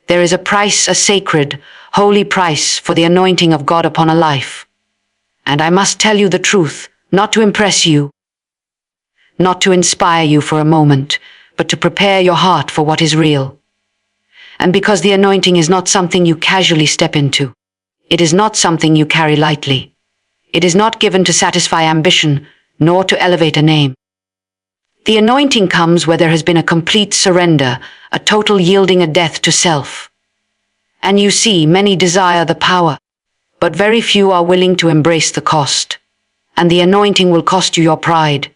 There is a price, a sacred, holy price for the anointing of God upon a life. And I must tell you the truth, not to impress you, not to inspire you for a moment, but to prepare your heart for what is real. And because the anointing is not something you casually step into, it is not something you carry lightly. It is not given to satisfy ambition, nor to elevate a name. The anointing comes where there has been a complete surrender, a total yielding, a death to self. And you see, many desire the power, but very few are willing to embrace the cost. And the anointing will cost you your pride.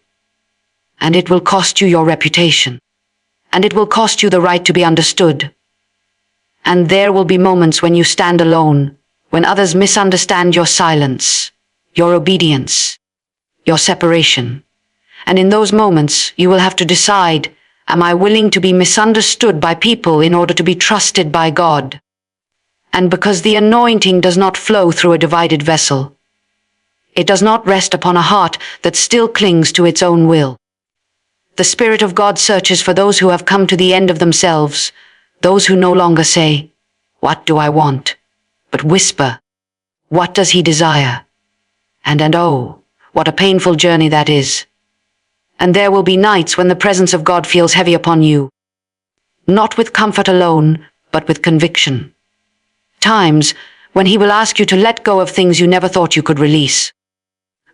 And it will cost you your reputation. And it will cost you the right to be understood. And there will be moments when you stand alone, when others misunderstand your silence, your obedience, your separation. And in those moments, you will have to decide, am I willing to be misunderstood by people in order to be trusted by God? And because the anointing does not flow through a divided vessel, it does not rest upon a heart that still clings to its own will. The Spirit of God searches for those who have come to the end of themselves, those who no longer say, "What do I want?" but whisper, "What does He desire?" And oh, what a painful journey that is. And there will be nights when the presence of God feels heavy upon you, not with comfort alone, but with conviction. Times when He will ask you to let go of things you never thought you could release.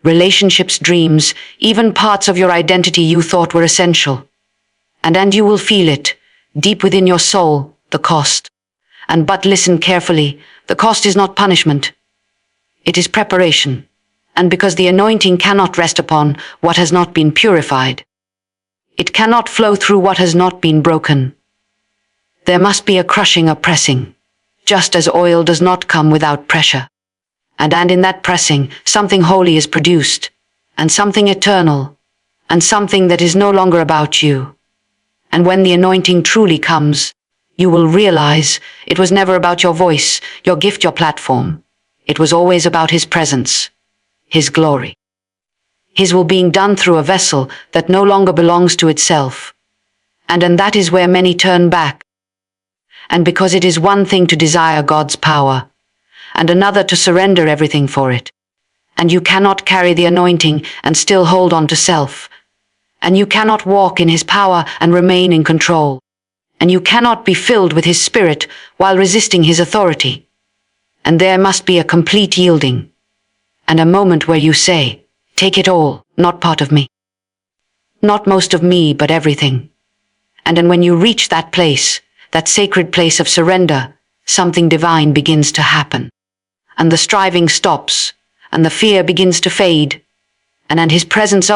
Relationships, dreams, even parts of your identity you thought were essential. And you will feel it, deep within your soul, the cost. But listen carefully, the cost is not punishment. It is preparation. And because the anointing cannot rest upon what has not been purified, it cannot flow through what has not been broken. There must be a crushing, a pressing, just as oil does not come without pressure. And in that pressing, something holy is produced, and something eternal, and something that is no longer about you. And when the anointing truly comes, you will realize it was never about your voice, your gift, your platform. It was always about His presence, His glory. His will being done through a vessel that no longer belongs to itself. And that is where many turn back. And because it is one thing to desire God's power, and another to surrender everything for it. And you cannot carry the anointing and still hold on to self. And you cannot walk in His power and remain in control. And you cannot be filled with His Spirit while resisting His authority. And there must be a complete yielding, and a moment where you say, "Take it all, not part of me. Not most of me, but everything." And when you reach that place, that sacred place of surrender, something divine begins to happen. And the striving stops, and the fear begins to fade. And His presence,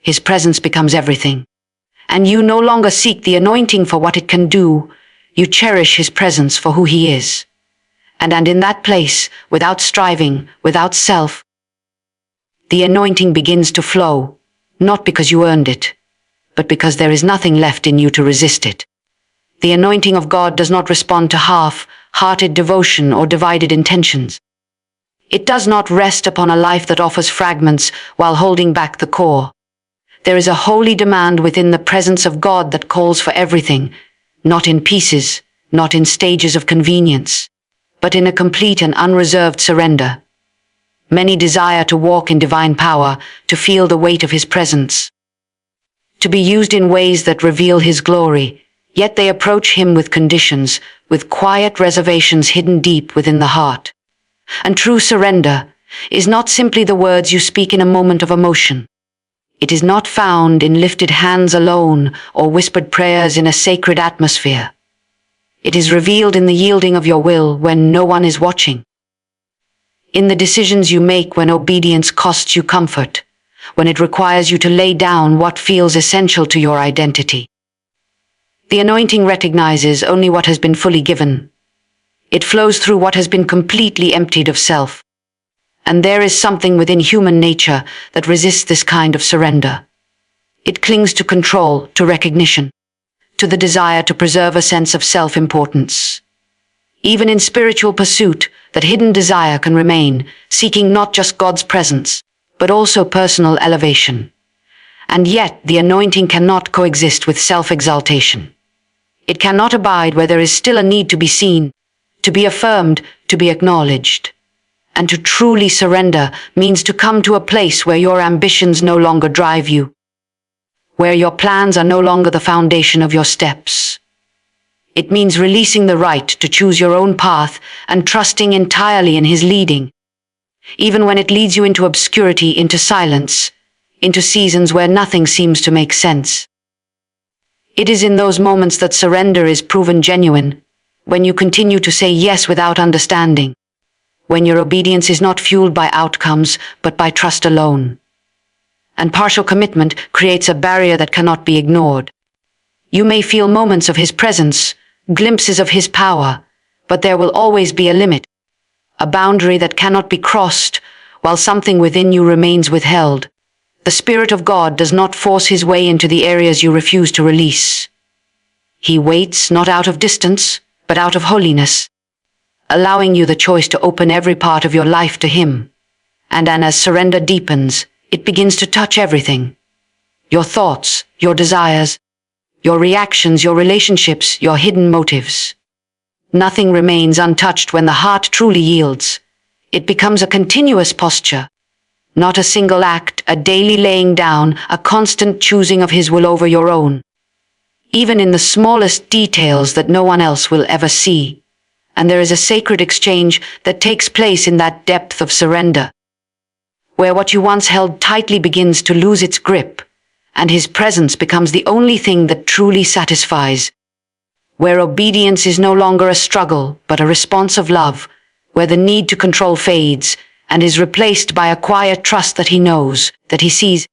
His presence becomes everything. And you no longer seek the anointing for what it can do, you cherish His presence for who He is. And in that place, without striving, without self, the anointing begins to flow, not because you earned it, but because there is nothing left in you to resist it. The anointing of God does not respond to half-hearted devotion or divided intentions. It does not rest upon a life that offers fragments while holding back the core. There is a holy demand within the presence of God that calls for everything, not in pieces, not in stages of convenience, but in a complete and unreserved surrender. Many desire to walk in divine power, to feel the weight of His presence, to be used in ways that reveal His glory, yet they approach Him with conditions, with quiet reservations hidden deep within the heart. And true surrender is not simply the words you speak in a moment of emotion. It is not found in lifted hands alone or whispered prayers in a sacred atmosphere. It is revealed in the yielding of your will when no one is watching. In the decisions you make when obedience costs you comfort, when it requires you to lay down what feels essential to your identity. The anointing recognizes only what has been fully given. It flows through what has been completely emptied of self. And there is something within human nature that resists this kind of surrender. It clings to control, to recognition, to the desire to preserve a sense of self-importance. Even in spiritual pursuit, that hidden desire can remain, seeking not just God's presence, but also personal elevation. And yet, the anointing cannot coexist with self-exaltation. It cannot abide where there is still a need to be seen, to be affirmed, to be acknowledged. And to truly surrender means to come to a place where your ambitions no longer drive you, where your plans are no longer the foundation of your steps. It means releasing the right to choose your own path and trusting entirely in His leading, even when it leads you into obscurity, into silence, into seasons where nothing seems to make sense. It is in those moments that surrender is proven genuine, when you continue to say yes without understanding, when your obedience is not fueled by outcomes but by trust alone. And partial commitment creates a barrier that cannot be ignored. You may feel moments of His presence, glimpses of His power, but there will always be a limit, a boundary that cannot be crossed while something within you remains withheld. The Spirit of God does not force His way into the areas you refuse to release. He waits not out of distance, but out of holiness, allowing you the choice to open every part of your life to Him. And as surrender deepens, it begins to touch everything. Your thoughts, your desires, your reactions, your relationships, your hidden motives. Nothing remains untouched when the heart truly yields. It becomes a continuous posture, not a single act, a daily laying down, a constant choosing of His will over your own, even in the smallest details that no one else will ever see. And there is a sacred exchange that takes place in that depth of surrender, where what you once held tightly begins to lose its grip, and His presence becomes the only thing that truly satisfies, where obedience is no longer a struggle but a response of love, where the need to control fades and is replaced by a quiet trust that He knows, that He sees,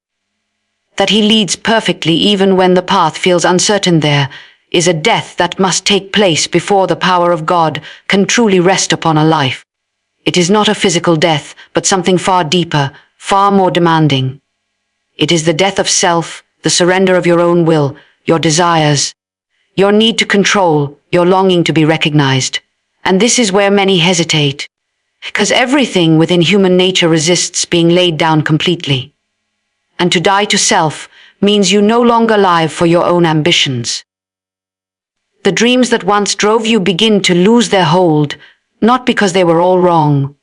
that He leads perfectly even when the path feels uncertain. There is a death that must take place before the power of God can truly rest upon a life. It is not a physical death, but something far deeper, far more demanding. It is the death of self, the surrender of your own will, your desires, your need to control, your longing to be recognized. And this is where many hesitate, because everything within human nature resists being laid down completely. And to die to self means you no longer live for your own ambitions. The dreams that once drove you begin to lose their hold, not because they were all wrong,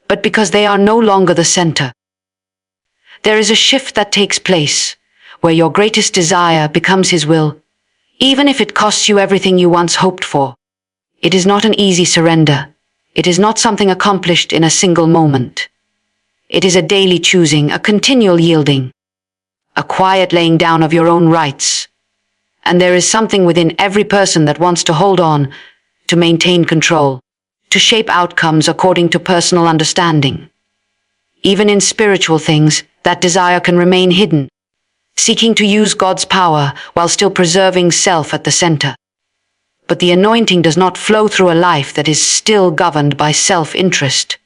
but because they are no longer the center. There is a shift that takes place, where your greatest desire becomes His will, even if it costs you everything you once hoped for. It is not an easy surrender. It is not something accomplished in a single moment. It is a daily choosing, a continual yielding, a quiet laying down of your own rights. And there is something within every person that wants to hold on, to maintain control, to shape outcomes according to personal understanding. Even in spiritual things, that desire can remain hidden, seeking to use God's power while still preserving self at the center. But the anointing does not flow through a life that is still governed by self-interest.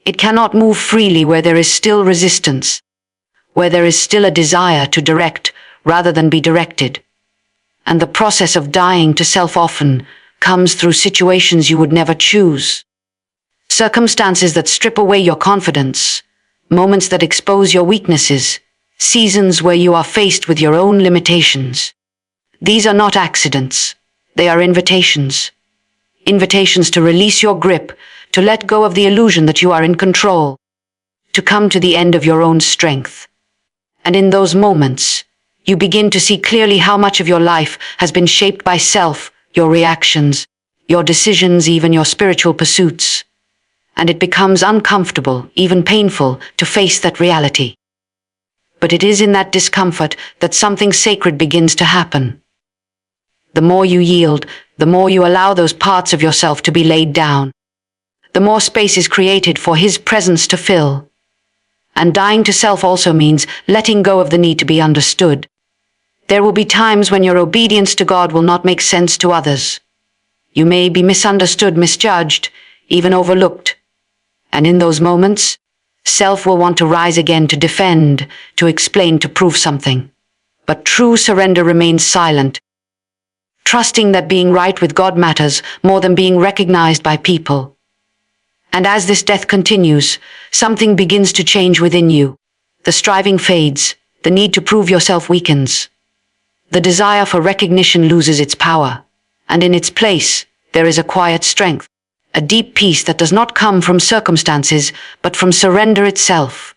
It cannot move freely where there is still resistance, where there is still a desire to direct rather than be directed. And the process of dying to self often comes through situations you would never choose. Circumstances that strip away your confidence, moments that expose your weaknesses, seasons where you are faced with your own limitations. These are not accidents. They are invitations. Invitations to release your grip, to let go of the illusion that you are in control, to come to the end of your own strength. And in those moments, you begin to see clearly how much of your life has been shaped by self, your reactions, your decisions, even your spiritual pursuits. And it becomes uncomfortable, even painful, to face that reality. But it is in that discomfort that something sacred begins to happen. The more you yield, the more you allow those parts of yourself to be laid down, the more space is created for His presence to fill. And dying to self also means letting go of the need to be understood. There will be times when your obedience to God will not make sense to others. You may be misunderstood, misjudged, even overlooked. And in those moments, self will want to rise again to defend, to explain, to prove something. But true surrender remains silent, trusting that being right with God matters more than being recognized by people. And as this death continues, something begins to change within you. The striving fades, the need to prove yourself weakens. The desire for recognition loses its power, and in its place, there is a quiet strength, a deep peace that does not come from circumstances, but from surrender itself.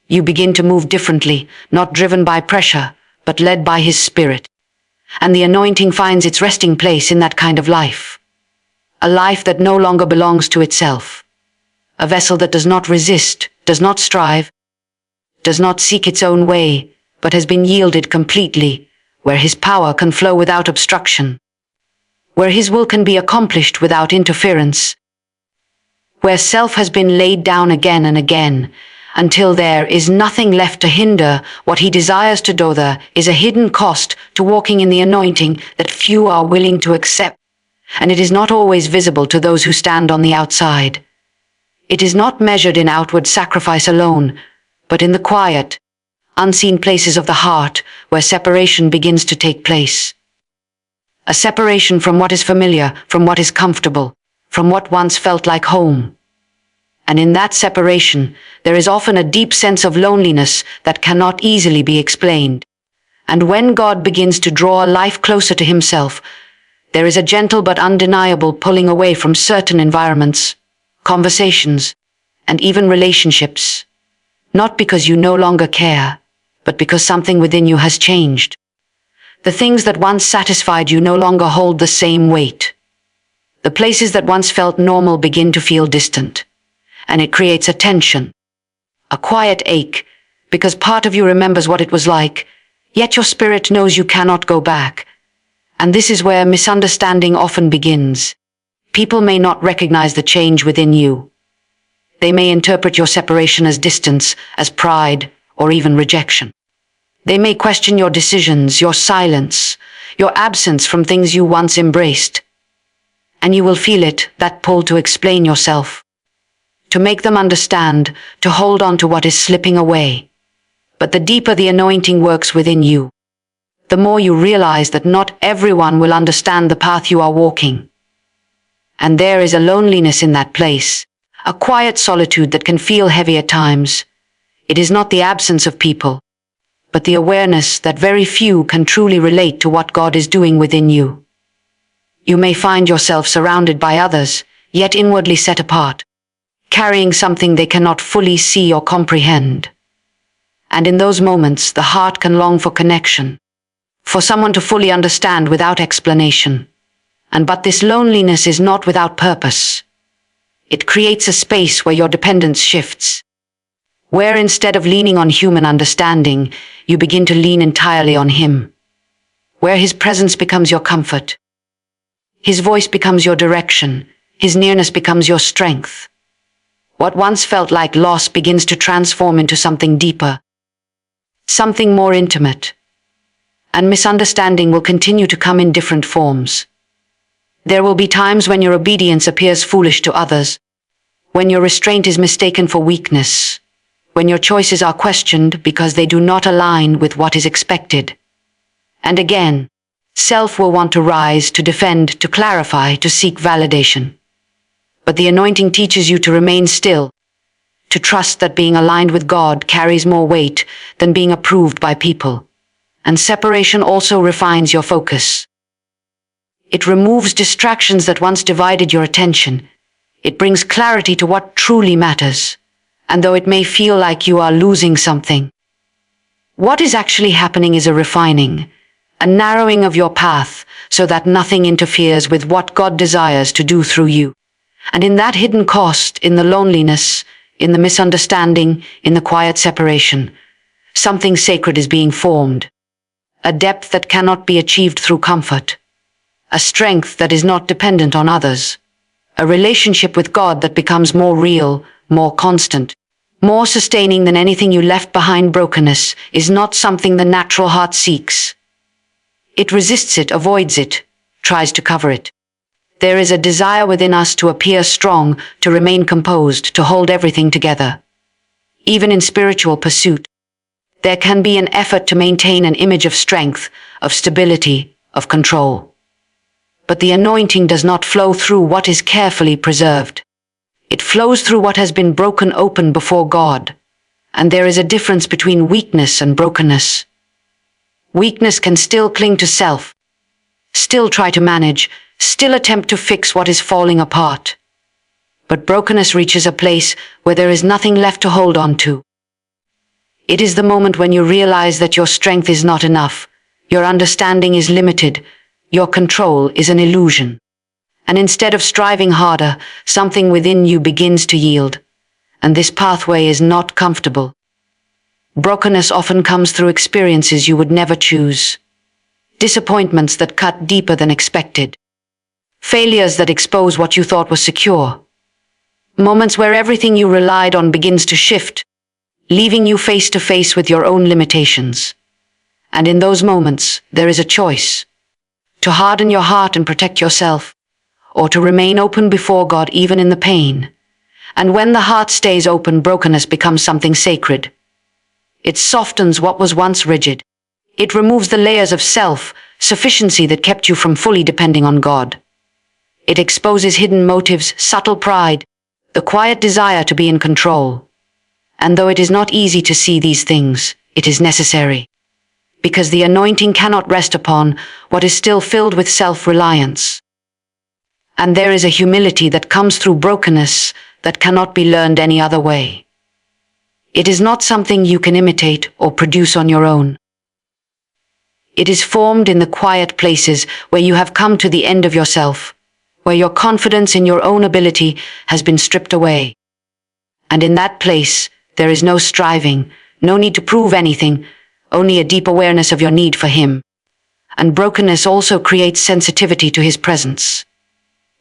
You begin to move differently, not driven by pressure, but led by His Spirit. And the anointing finds its resting place in that kind of life. A life that no longer belongs to itself. A vessel that does not resist, does not strive, does not seek its own way, but has been yielded completely, where His power can flow without obstruction, where His will can be accomplished without interference, where self has been laid down again and again, until there is nothing left to hinder what He desires to do. There is a hidden cost to walking in the anointing that few are willing to accept, and it is not always visible to those who stand on the outside. It is not measured in outward sacrifice alone, but in the quiet, unseen places of the heart where separation begins to take place. A separation from what is familiar, from what is comfortable, from what once felt like home. And in that separation, there is often a deep sense of loneliness that cannot easily be explained. And when God begins to draw a life closer to Himself, there is a gentle but undeniable pulling away from certain environments, conversations, and even relationships. Not because you no longer care, but because something within you has changed. The things that once satisfied you no longer hold the same weight. The places that once felt normal begin to feel distant. And it creates a tension, a quiet ache, because part of you remembers what it was like, yet your spirit knows you cannot go back. And this is where misunderstanding often begins. People may not recognize the change within you. They may interpret your separation as distance, as pride, or even rejection. They may question your decisions, your silence, your absence from things you once embraced. And you will feel it, that pull to explain yourself, to make them understand, to hold on to what is slipping away. But the deeper the anointing works within you, the more you realize that not everyone will understand the path you are walking. And there is a loneliness in that place, a quiet solitude that can feel heavy at times. It is not the absence of people, but the awareness that very few can truly relate to what God is doing within you. You may find yourself surrounded by others, yet inwardly set apart, carrying something they cannot fully see or comprehend. And in those moments, the heart can long for connection, for someone to fully understand without explanation. But this loneliness is not without purpose. It creates a space where your dependence shifts, where instead of leaning on human understanding, you begin to lean entirely on Him, where His presence becomes your comfort, His voice becomes your direction, His nearness becomes your strength. What once felt like loss begins to transform into something deeper, something more intimate. And misunderstanding will continue to come in different forms. There will be times when your obedience appears foolish to others, when your restraint is mistaken for weakness, when your choices are questioned because they do not align with what is expected. And again, self will want to rise, to defend, to clarify, to seek validation. But the anointing teaches you to remain still, to trust that being aligned with God carries more weight than being approved by people. And separation also refines your focus. It removes distractions that once divided your attention. It brings clarity to what truly matters. And though it may feel like you are losing something, what is actually happening is a refining, a narrowing of your path so that nothing interferes with what God desires to do through you. And in that hidden cost, in the loneliness, in the misunderstanding, in the quiet separation, something sacred is being formed. A depth that cannot be achieved through comfort. A strength that is not dependent on others. A relationship with God that becomes more real, more constant, more sustaining than anything you left behind. Brokenness is not something the natural heart seeks. It resists it, avoids it, tries to cover it. There is a desire within us to appear strong, to remain composed, to hold everything together. Even in spiritual pursuit, there can be an effort to maintain an image of strength, of stability, of control. But the anointing does not flow through what is carefully preserved. It flows through what has been broken open before God. And there is a difference between weakness and brokenness. Weakness can still cling to self, still try to manage, still attempt to fix what is falling apart. But brokenness reaches a place where there is nothing left to hold on to. It is the moment when you realize that your strength is not enough, your understanding is limited, your control is an illusion. And instead of striving harder, something within you begins to yield. And this pathway is not comfortable. Brokenness often comes through experiences you would never choose. Disappointments that cut deeper than expected. Failures that expose what you thought was secure. Moments where everything you relied on begins to shift, leaving you face to face with your own limitations. And in those moments, there is a choice. To harden your heart and protect yourself, or to remain open before God even in the pain. And when the heart stays open, brokenness becomes something sacred. It softens what was once rigid. It removes the layers of self-sufficiency that kept you from fully depending on God. It exposes hidden motives, subtle pride, the quiet desire to be in control. And though it is not easy to see these things, it is necessary. Because the anointing cannot rest upon what is still filled with self-reliance. And there is a humility that comes through brokenness that cannot be learned any other way. It is not something you can imitate or produce on your own. It is formed in the quiet places where you have come to the end of yourself, where your confidence in your own ability has been stripped away. And in that place, there is no striving, no need to prove anything, only a deep awareness of your need for Him. And brokenness also creates sensitivity to His presence.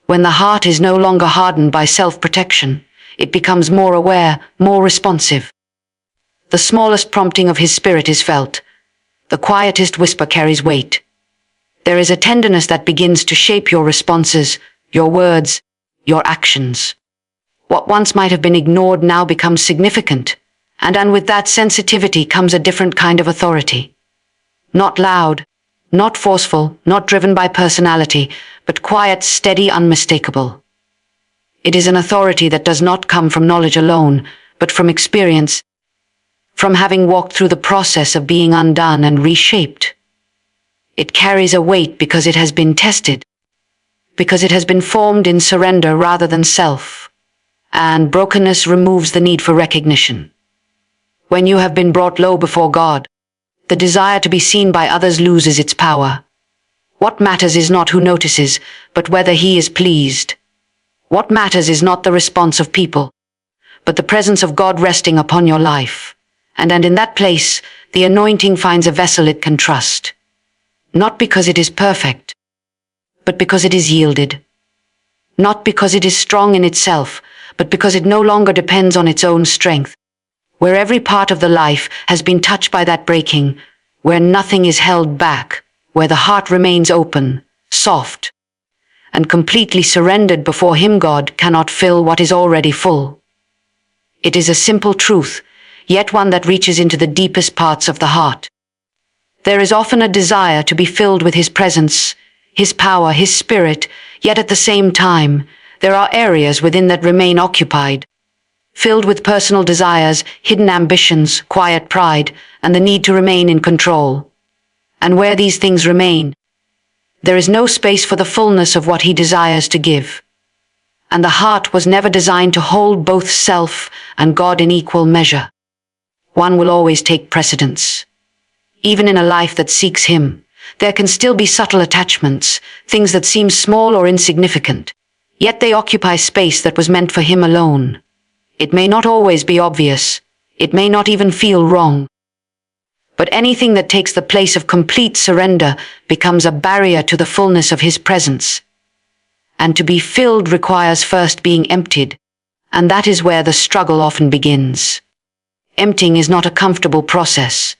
When the heart is no longer hardened by self-protection, it becomes more aware, more responsive. The smallest prompting of His Spirit is felt. The quietest whisper carries weight. There is a tenderness that begins to shape your responses, your words, your actions. What once might have been ignored now becomes significant, and with that sensitivity comes a different kind of authority. Not loud, not forceful, not driven by personality, but quiet, steady, unmistakable. It is an authority that does not come from knowledge alone, but from experience, from having walked through the process of being undone and reshaped. It carries a weight because it has been tested, because it has been formed in surrender rather than self, and brokenness removes the need for recognition. When you have been brought low before God, the desire to be seen by others loses its power. What matters is not who notices, but whether He is pleased. What matters is not the response of people, but the presence of God resting upon your life. And in that place, the anointing finds a vessel it can trust. Not because it is perfect, but because it is yielded. Not because it is strong in itself, but because it no longer depends on its own strength. Where every part of the life has been touched by that breaking, where nothing is held back, where the heart remains open, soft, and completely surrendered before Him, God cannot fill what is already full. It is a simple truth, yet one that reaches into the deepest parts of the heart. There is often a desire to be filled with His presence, His power, His Spirit, yet at the same time, there are areas within that remain occupied, filled with personal desires, hidden ambitions, quiet pride, and the need to remain in control. And where these things remain, there is no space for the fullness of what He desires to give. And the heart was never designed to hold both self and God in equal measure. One will always take precedence. Even in a life that seeks Him, there can still be subtle attachments, things that seem small or insignificant, yet they occupy space that was meant for Him alone. It may not always be obvious. It may not even feel wrong. But anything that takes the place of complete surrender becomes a barrier to the fullness of His presence. And to be filled requires first being emptied, and that is where the struggle often begins. Emptying is not a comfortable process.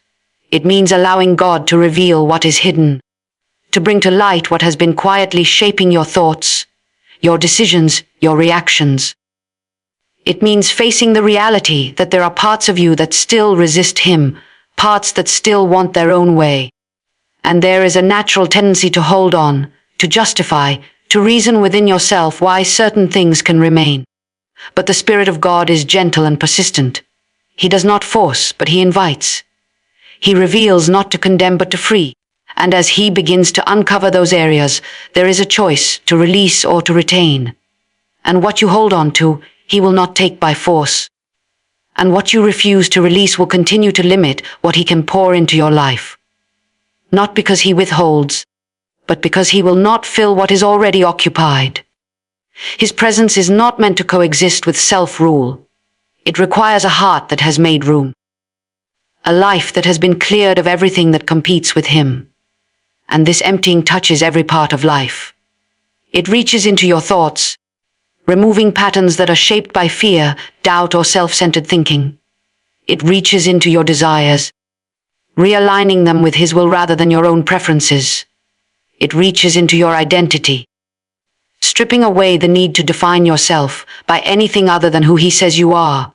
It means allowing God to reveal what is hidden, to bring to light what has been quietly shaping your thoughts, your decisions, your reactions. It means facing the reality that there are parts of you that still resist Him, parts that still want their own way. And there is a natural tendency to hold on, to justify, to reason within yourself why certain things can remain. But the Spirit of God is gentle and persistent. He does not force, but He invites. He reveals not to condemn but to free. And as he begins to uncover those areas, there is a choice to release or to retain. And what you hold on to, he will not take by force. And what you refuse to release will continue to limit what he can pour into your life. Not because he withholds, but because he will not fill what is already occupied. His presence is not meant to coexist with self-rule. It requires a heart that has made room. A life that has been cleared of everything that competes with him. And this emptying touches every part of life. It reaches into your thoughts, removing patterns that are shaped by fear, doubt, or self-centered thinking. It reaches into your desires, realigning them with his will rather than your own preferences. It reaches into your identity, stripping away the need to define yourself by anything other than who he says you are.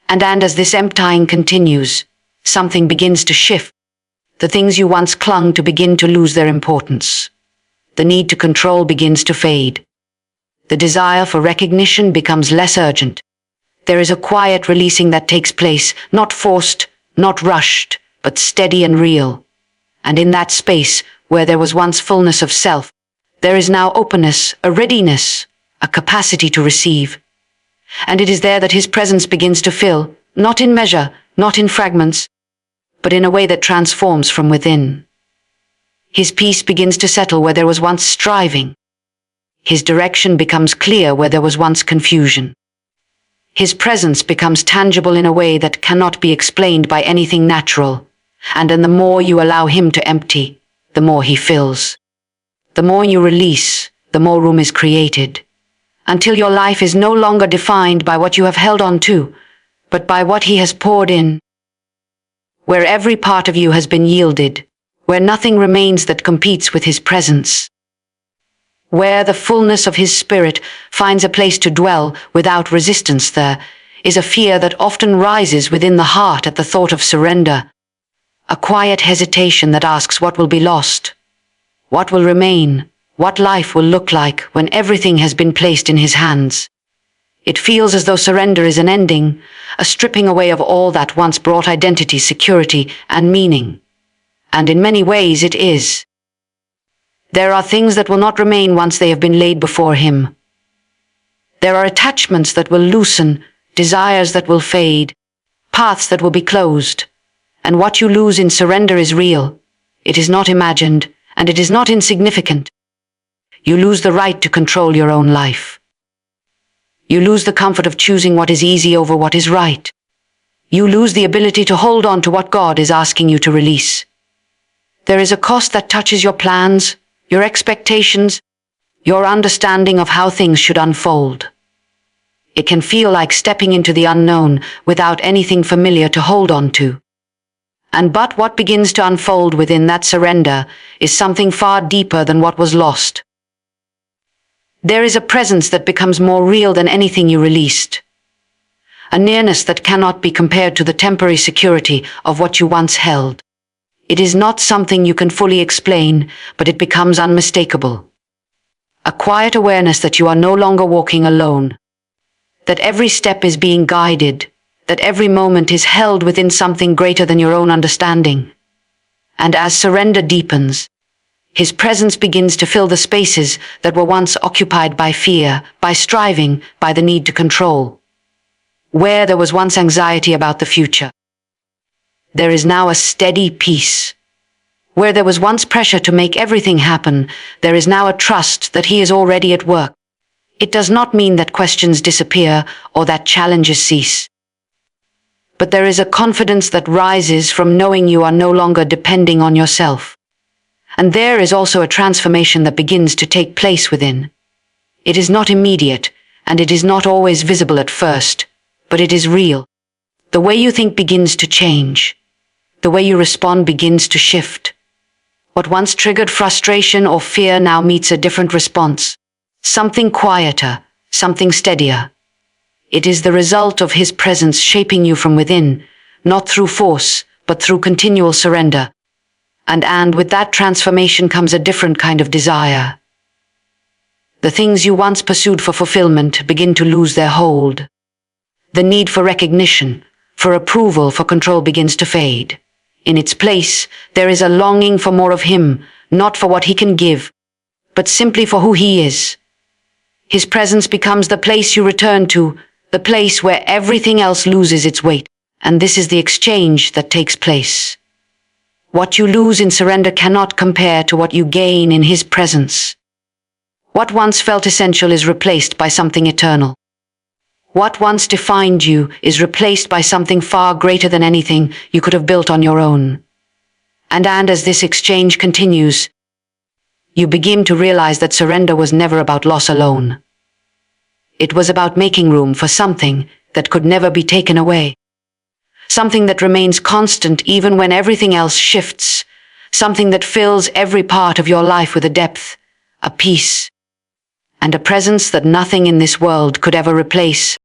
And as this emptying continues, something begins to shift. The things you once clung to begin to lose their importance. The need to control begins to fade. The desire for recognition becomes less urgent. There is a quiet releasing that takes place, not forced, not rushed, but steady and real. And in that space, where there was once fullness of self, there is now openness, a readiness, a capacity to receive. And it is there that his presence begins to fill, not in measure, not in fragments, but in a way that transforms from within. His peace begins to settle where there was once striving. His direction becomes clear where there was once confusion. His presence becomes tangible in a way that cannot be explained by anything natural. And then the more you allow him to empty, the more he fills. The more you release, the more room is created. Until your life is no longer defined by what you have held on to, but by what he has poured in. Where every part of you has been yielded, where nothing remains that competes with his presence. Where the fullness of his spirit finds a place to dwell without resistance, there is a fear that often rises within the heart at the thought of surrender. A quiet hesitation that asks what will be lost, what will remain, what life will look like when everything has been placed in his hands. It feels as though surrender is an ending, a stripping away of all that once brought identity, security, and meaning. And in many ways it is. There are things that will not remain once they have been laid before him. There are attachments that will loosen, desires that will fade, paths that will be closed. And what you lose in surrender is real. It is not imagined, and it is not insignificant. You lose the right to control your own life. You lose the comfort of choosing what is easy over what is right. You lose the ability to hold on to what God is asking you to release. There is a cost that touches your plans, your expectations, your understanding of how things should unfold. It can feel like stepping into the unknown without anything familiar to hold on to. But what begins to unfold within that surrender is something far deeper than what was lost. There is a presence that becomes more real than anything you released. A nearness that cannot be compared to the temporary security of what you once held. It is not something you can fully explain, but it becomes unmistakable. A quiet awareness that you are no longer walking alone. That every step is being guided. That every moment is held within something greater than your own understanding. And as surrender deepens, his presence begins to fill the spaces that were once occupied by fear, by striving, by the need to control. Where there was once anxiety about the future, there is now a steady peace. Where there was once pressure to make everything happen, there is now a trust that he is already at work. It does not mean that questions disappear or that challenges cease. But there is a confidence that rises from knowing you are no longer depending on yourself. And there is also a transformation that begins to take place within. It is not immediate, and it is not always visible at first, but it is real. The way you think begins to change. The way you respond begins to shift. What once triggered frustration or fear now meets a different response. Something quieter, something steadier. It is the result of his presence shaping you from within, not through force, but through continual surrender. And with that transformation comes a different kind of desire. The things you once pursued for fulfillment begin to lose their hold. The need for recognition, for approval, for control begins to fade. In its place, there is a longing for more of him, not for what he can give, but simply for who he is. His presence becomes the place you return to, the place where everything else loses its weight. And this is the exchange that takes place. What you lose in surrender cannot compare to what you gain in his presence. What once felt essential is replaced by something eternal. What once defined you is replaced by something far greater than anything you could have built on your own. And as this exchange continues, you begin to realize that surrender was never about loss alone. It was about making room for something that could never be taken away. Something that remains constant even when everything else shifts. Something that fills every part of your life with a depth, a peace, and a presence that nothing in this world could ever replace.